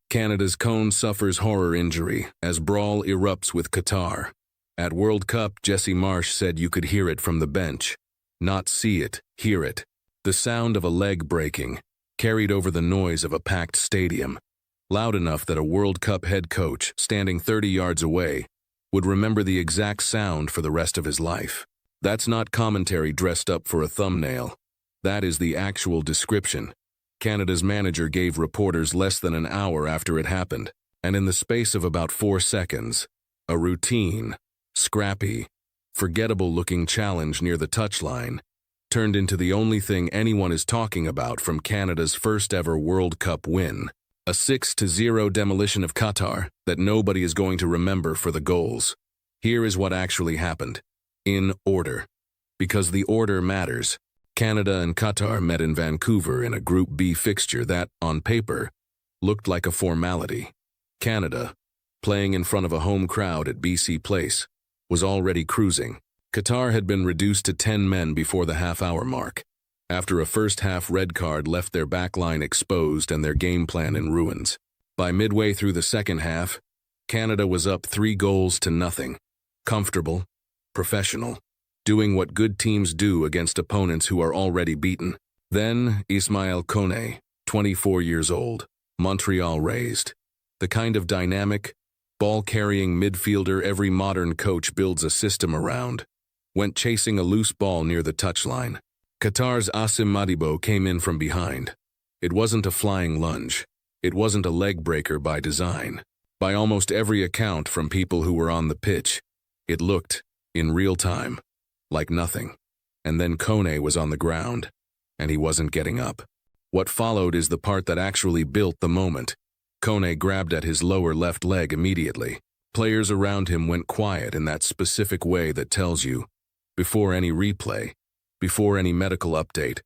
Canada's KONE suffers horror injury as brawl erupts with Qatar. At World Cup, Jesse Marsh said you could hear it from the bench. Not see it, hear it. The sound of a leg breaking, carried over the noise of a packed stadium. Loud enough that a World Cup head coach, standing 30 yards away, would remember the exact sound for the rest of his life. That's not commentary dressed up for a thumbnail. That is the actual description. Canada's manager gave reporters less than an hour after it happened, and in the space of about 4 seconds, a routine, scrappy, forgettable-looking challenge near the touchline turned into the only thing anyone is talking about from Canada's first-ever World Cup win. A 6-0 demolition of Qatar that nobody is going to remember for the goals. Here is what actually happened. In order. Because the order matters. Canada and Qatar met in Vancouver in a Group B fixture that, on paper, looked like a formality. Canada, playing in front of a home crowd at BC Place, was already cruising. Qatar had been reduced to 10 men before the half-hour mark, after a first-half red card left their backline exposed and their game plan in ruins. By midway through the second half, Canada was up 3-0. Comfortable, professional, doing what good teams do against opponents who are already beaten. Then, Ismaël Koné, 24 years old, Montreal raised. The kind of dynamic, ball-carrying midfielder every modern coach builds a system around, went chasing a loose ball near the touchline. Qatar's Assim Madibo came in from behind. It wasn't a flying lunge. It wasn't a leg breaker by design. By almost every account from people who were on the pitch, it looked, in real time, like nothing. And then Koné was on the ground, and he wasn't getting up. What followed is the part that actually built the moment. Koné grabbed at his lower left leg immediately. Players around him went quiet in that specific way that tells you, before any replay, before any medical update,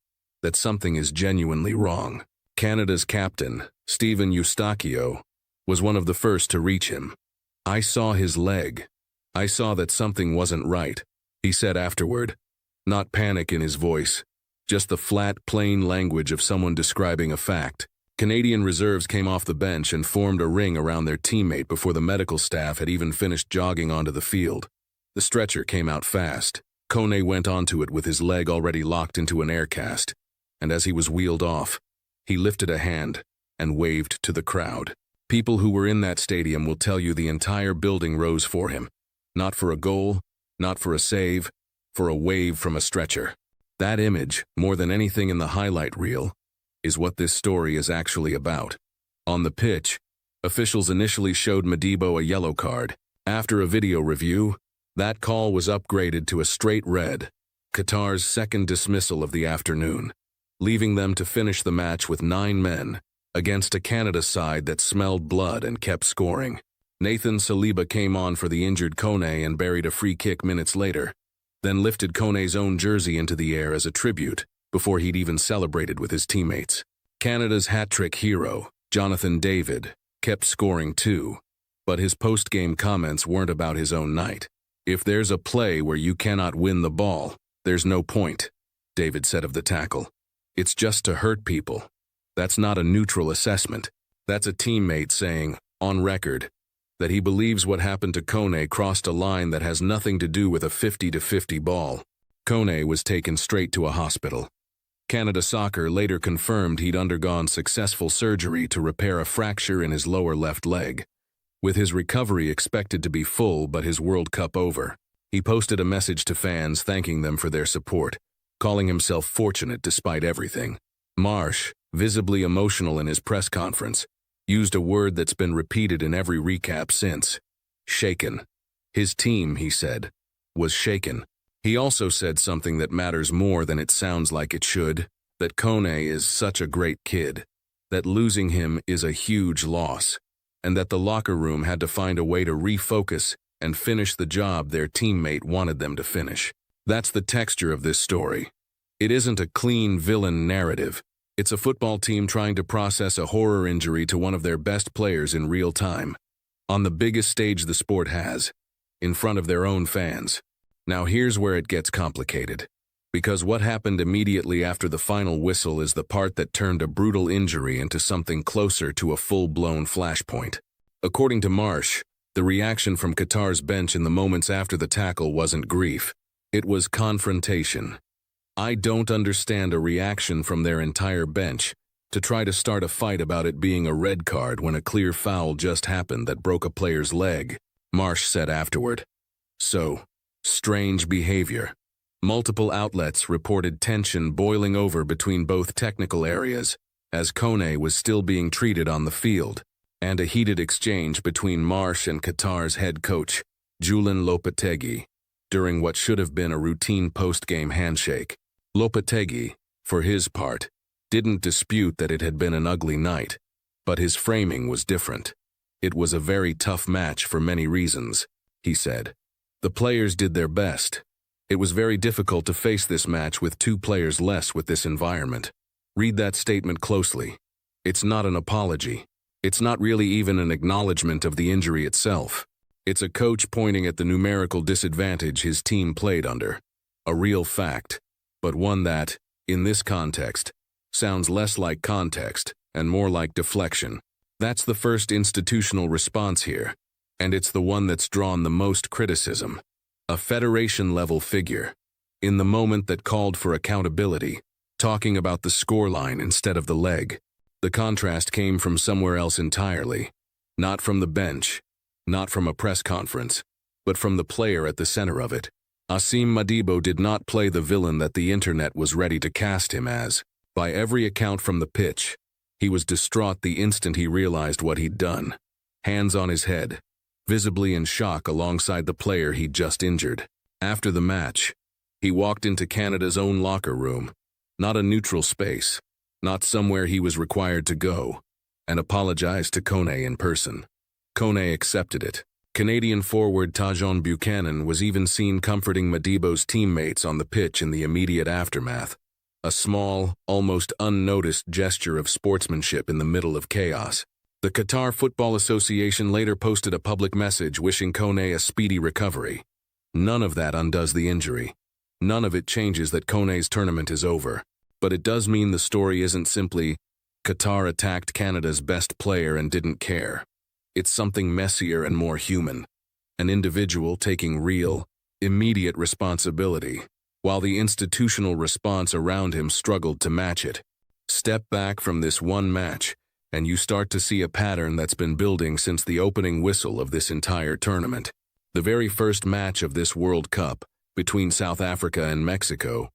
that something is genuinely wrong. Canada's captain, Stephen Eustachio, was one of the first to reach him. "I saw his leg. I saw that something wasn't right," he said afterward. Not panic in his voice, just the flat, plain language of someone describing a fact. Canadian reserves came off the bench and formed a ring around their teammate before the medical staff had even finished jogging onto the field. The stretcher came out fast. Koné went onto it with his leg already locked into an air cast, and as he was wheeled off, he lifted a hand and waved to the crowd. People who were in that stadium will tell you the entire building rose for him. Not for a goal, not for a save, for a wave from a stretcher. That image, more than anything in the highlight reel, is what this story is actually about. On the pitch, officials initially showed Madibo a yellow card. After a video review, that call was upgraded to a straight red, Qatar's second dismissal of the afternoon, leaving them to finish the match with 9 men, against a Canada side that smelled blood and kept scoring. Nathan Saliba came on for the injured Koné and buried a free kick minutes later, then lifted Koné's own jersey into the air as a tribute, before he'd even celebrated with his teammates. Canada's hat-trick hero, Jonathan David, kept scoring too, but his post-game comments weren't about his own night. "If there's a play where you cannot win the ball, there's no point," David said of the tackle. "It's just to hurt people." That's not a neutral assessment. That's a teammate saying, on record, that he believes what happened to Koné crossed a line that has nothing to do with a 50-50 ball. Koné was taken straight to a hospital. Canada Soccer later confirmed he'd undergone successful surgery to repair a fracture in his lower left leg, with his recovery expected to be full but his World Cup over. He posted a message to fans thanking them for their support, calling himself fortunate despite everything. Marsh, visibly emotional in his press conference, used a word that's been repeated in every recap since: shaken. His team, he said, was shaken. He also said something that matters more than it sounds like it should, that Koné is such a great kid, that losing him is a huge loss, and that the locker room had to find a way to refocus and finish the job their teammate wanted them to finish. That's the texture of this story. It isn't a clean villain narrative. It's a football team trying to process a horror injury to one of their best players in real time, on the biggest stage the sport has, in front of their own fans. Now here's where it gets complicated. Because what happened immediately after the final whistle is the part that turned a brutal injury into something closer to a full-blown flashpoint. According to Marsh, the reaction from Qatar's bench in the moments after the tackle wasn't grief. It was confrontation. I don't understand a reaction from their entire bench to try to start a fight about it being a red card when a clear foul just happened that broke a player's leg, Marsh said afterward. So, strange behavior. Multiple outlets reported tension boiling over between both technical areas, as Koné was still being treated on the field, and a heated exchange between Marsh and Qatar's head coach, Julen Lopetegui, during what should have been a routine post-game handshake. Lopetegui, for his part, didn't dispute that it had been an ugly night, but his framing was different. It was a very tough match for many reasons, he said. The players did their best. It was very difficult to face this match with 2 players less with this environment. Read that statement closely. It's not an apology. It's not really even an acknowledgement of the injury itself. It's a coach pointing at the numerical disadvantage his team played under. A real fact, but one that, in this context, sounds less like context and more like deflection. That's the first institutional response here, and it's the one that's drawn the most criticism. A federation-level figure, in the moment that called for accountability, talking about the scoreline instead of the leg. The contrast came from somewhere else entirely, not from the bench, not from a press conference, but from the player at the center of it. Assim Madibo did not play the villain that the internet was ready to cast him as. By every account from the pitch, he was distraught the instant he realized what he'd done. Hands on his head, visibly in shock alongside the player he'd just injured. After the match, he walked into Canada's own locker room, not a neutral space, not somewhere he was required to go, and apologized to Koné in person. Koné accepted it. Canadian forward Tajon Buchanan was even seen comforting Madibo's teammates on the pitch in the immediate aftermath. A small, almost unnoticed gesture of sportsmanship in the middle of chaos. The Qatar Football Association later posted a public message wishing Koné a speedy recovery. None of that undoes the injury. None of it changes that Koné's tournament is over. But it does mean the story isn't simply, Qatar attacked Canada's best player and didn't care. It's something messier and more human. An individual taking real, immediate responsibility, while the institutional response around him struggled to match it. Step back from this one match, and you start to see a pattern that's been building since the opening whistle of this entire tournament. The very first match of this World Cup, between South Africa and Mexico,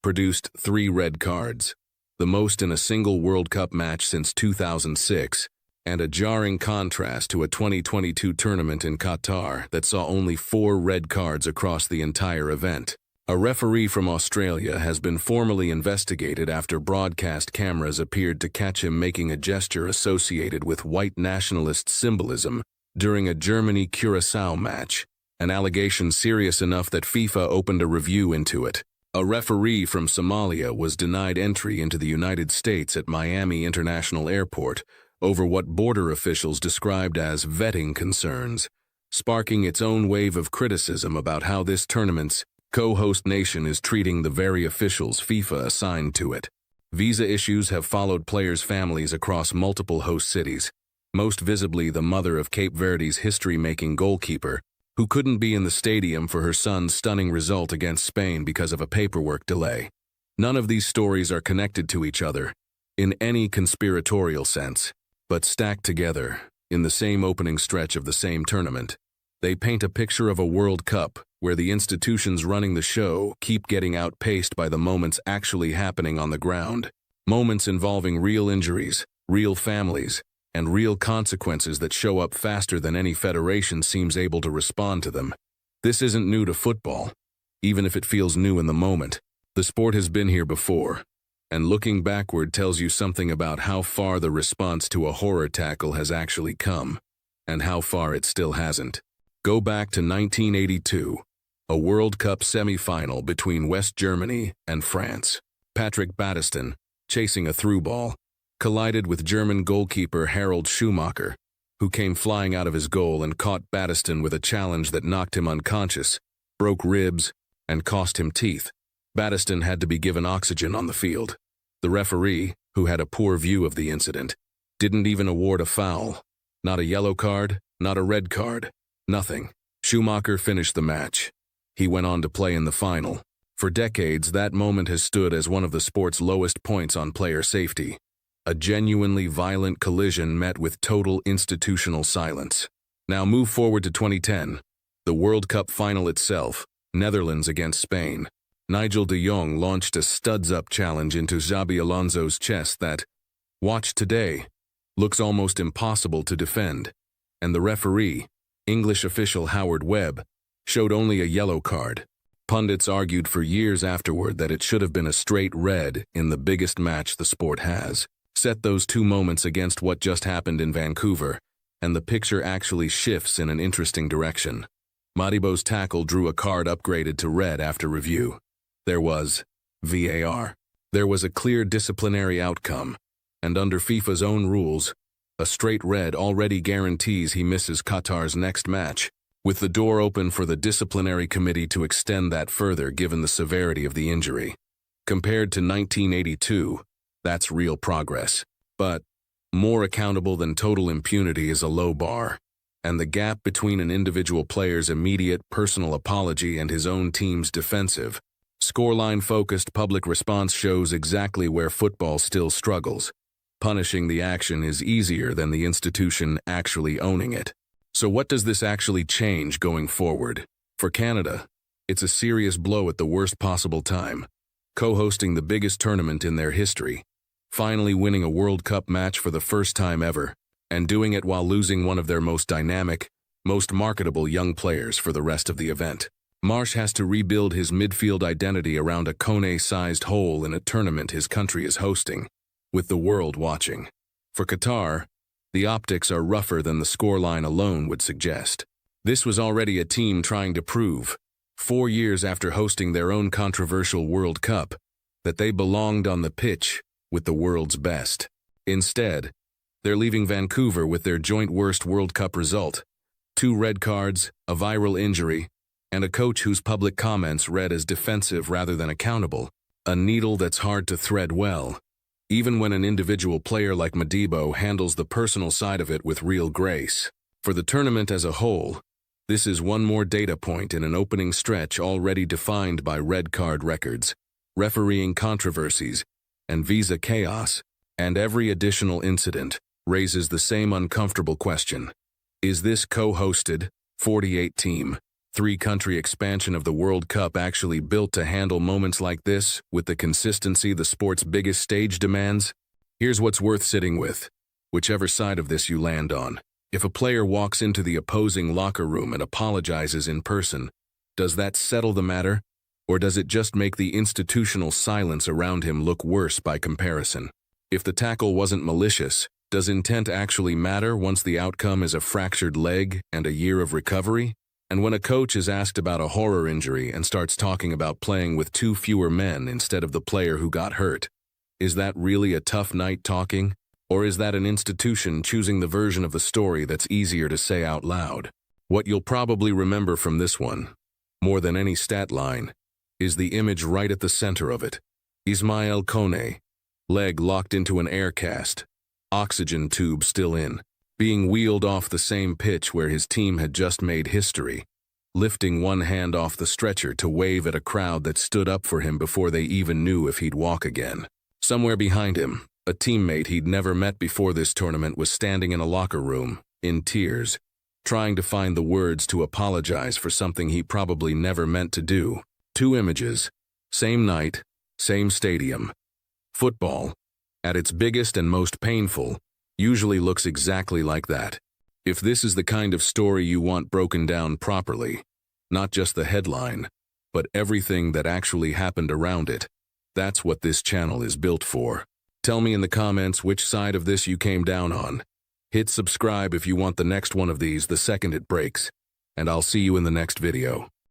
produced 3 red cards, the most in a single World Cup match since 2006, and a jarring contrast to a 2022 tournament in Qatar that saw only 4 red cards across the entire event. A referee from Australia has been formally investigated after broadcast cameras appeared to catch him making a gesture associated with white nationalist symbolism during a Germany-Curaçao match, an allegation serious enough that FIFA opened a review into it. A referee from Somalia was denied entry into the United States at Miami International Airport over what border officials described as vetting concerns, sparking its own wave of criticism about how this tournament's co-host nation is treating the very officials FIFA assigned to it. Visa issues have followed players' families across multiple host cities, most visibly the mother of Cape Verde's history-making goalkeeper, who couldn't be in the stadium for her son's stunning result against Spain because of a paperwork delay. None of these stories are connected to each other, in any conspiratorial sense, but stacked together, in the same opening stretch of the same tournament. They paint a picture of a World Cup where the institutions running the show keep getting outpaced by the moments actually happening on the ground. Moments involving real injuries, real families, and real consequences that show up faster than any federation seems able to respond to them. This isn't new to football, even if it feels new in the moment. The sport has been here before, and looking backward tells you something about how far the response to a horror tackle has actually come, and how far it still hasn't. Go back to 1982, a World Cup semi-final between West Germany and France. Patrick Battiston, chasing a through ball, collided with German goalkeeper Harald Schumacher, who came flying out of his goal and caught Battiston with a challenge that knocked him unconscious, broke ribs, and cost him teeth. Battiston had to be given oxygen on the field. The referee, who had a poor view of the incident, didn't even award a foul. Not a yellow card, not a red card, nothing. Schumacher finished the match. He went on to play in the final. For decades, that moment has stood as one of the sport's lowest points on player safety. A genuinely violent collision met with total institutional silence. Now move forward to 2010. The World Cup final itself, Netherlands against Spain. Nigel de Jong launched a studs-up challenge into Xabi Alonso's chest that, watched today, looks almost impossible to defend. And the referee, English official Howard Webb, showed only a yellow card. Pundits argued for years afterward that it should have been a straight red in the biggest match the sport has. Set those two moments against what just happened in Vancouver, and the picture actually shifts in an interesting direction. Madibo's tackle drew a card upgraded to red after review. There was VAR. There was a clear disciplinary outcome, and under FIFA's own rules, a straight red already guarantees he misses Qatar's next match, with the door open for the disciplinary committee to extend that further given the severity of the injury. Compared to 1982, that's real progress. But more accountable than total impunity is a low bar, and the gap between an individual player's immediate personal apology and his own team's defensive, scoreline-focused public response shows exactly where football still struggles. Punishing the action is easier than the institution actually owning it. So what does this actually change going forward? For Canada, it's a serious blow at the worst possible time. Co-hosting the biggest tournament in their history, finally winning a World Cup match for the first time ever, and doing it while losing one of their most dynamic, most marketable young players for the rest of the event. Marsh has to rebuild his midfield identity around a KONE-sized hole in a tournament his country is hosting, with the world watching. For Qatar, the optics are rougher than the scoreline alone would suggest. This was already a team trying to prove, 4 years after hosting their own controversial World Cup, that they belonged on the pitch with the world's best. Instead, they're leaving Vancouver with their joint worst World Cup result: 2 red cards, a viral injury, and a coach whose public comments read as defensive rather than accountable. A needle that's hard to thread well, even when an individual player like Madibo handles the personal side of it with real grace. For the tournament as a whole, this is one more data point in an opening stretch already defined by red card records, refereeing controversies, and visa chaos, and every additional incident raises the same uncomfortable question. Is this co-hosted, 48-team, 3-country expansion of the World Cup actually built to handle moments like this with the consistency the sport's biggest stage demands? Here's what's worth sitting with, whichever side of this you land on. If a player walks into the opposing locker room and apologizes in person, does that settle the matter? Or does it just make the institutional silence around him look worse by comparison? If the tackle wasn't malicious, does intent actually matter once the outcome is a fractured leg and a year of recovery? And when a coach is asked about a horror injury and starts talking about playing with 2 fewer men instead of the player who got hurt, is that really a tough night talking? Or is that an institution choosing the version of the story that's easier to say out loud? What you'll probably remember from this one, more than any stat line, is the image right at the center of it. Ismaël Koné, leg locked into an air cast, oxygen tube still in, being wheeled off the same pitch where his team had just made history, lifting one hand off the stretcher to wave at a crowd that stood up for him before they even knew if he'd walk again. Somewhere behind him, a teammate he'd never met before this tournament was standing in a locker room, in tears, trying to find the words to apologize for something he probably never meant to do. 2 images, same night, same stadium. Football, at its biggest and most painful, usually looks exactly like that. If this is the kind of story you want broken down properly, not just the headline, but everything that actually happened around it, that's what this channel is built for. Tell me in the comments which side of this you came down on. Hit subscribe if you want the next one of these the second it breaks, and I'll see you in the next video.